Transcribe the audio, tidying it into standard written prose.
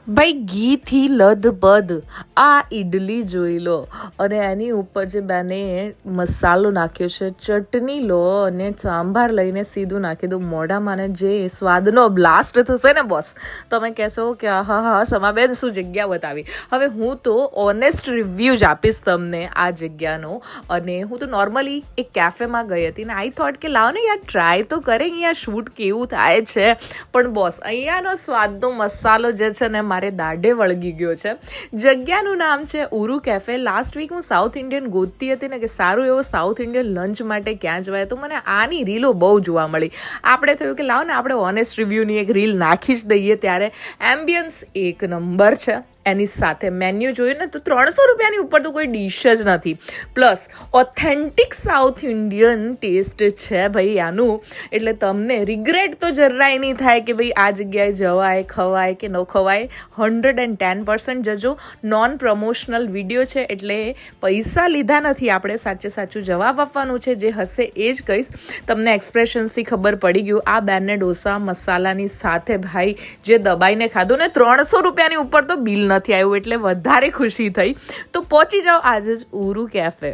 ભાઈ ઘીથી લથબથ આ ઈડલી જોઈ લો અને એની ઉપર જે બેને મસાલો નાખ્યો છે, ચટણી લો અને સાંભાર લઈને સીધું નાખી દો મોઢામાં, અને જે સ્વાદનો બ્લાસ્ટ થશે ને બોસ, તમે કહેશો કે હા હા સમાબેન શું જગ્યા બતાવી. હવે હું તો ઓનેસ્ટ રિવ્યૂ જ આપીશ તમને આ જગ્યાનો. અને હું તો નોર્મલી એક કેફેમાં ગઈ હતી ને આઈ થોટ કે લાવો ને યાર ટ્રાય તો કરે અહીંયા શૂટ કેવું થાય છે. પણ બોસ અહીંયાનો સ્વાદનો મસાલો જે છે ને મારે દાઢે વળગી ગયો છે. જગ્યાનું નામ છે ઉરુ કેફે. લાસ્ટ વીક હું સાઉથ ઇન્ડિયન ગોતતી હતી ને કે સારું એવો સાઉથ ઇન્ડિયન લંચ માટે ક્યાં જવાય, તો મને આની રીલો બહુ જોવા મળી. આપણે થયું કે લાવો ને આપણે ઓનેસ્ટ રિવ્યૂની એક રીલ નાખી જ દઈએ. ત્યારે એમ્બિયન્સ એક નંબર છે, એની સાથે મેન્યુ જોયું ને તો 300 રૂપિયાની ઉપર તો કોઈ ડીશ જ નથી. Plus authentic south Indian test છે ભાઈ આનું. એટલે તમને રિગ્રેટ તો જરાય નહીં થાય કે ભાઈ આ જગ્યાએ જવાય, ખવાય કે ન ખવાય. 110% જજો. નોન પ્રમોશનલ વિડીયો છે એટલે પૈસા લીધા નથી આપણે, સાચું જવાબ આપવાનું છે. જે હશે એ જ કહીશ. તમને એક્સપ્રેશન્સથી ખબર પડી ગયું. આ બેને ડોસા મસાલાની સાથે ભાઈ જે દબાઈને ખાધું ને 300 રૂપિયાની ઉપર તો બિલ નથી આવ્યું, એટલે વધારે ખુશી થઈ. તો પહોંચી જાઓ આજે જ ઉરુ કેફે.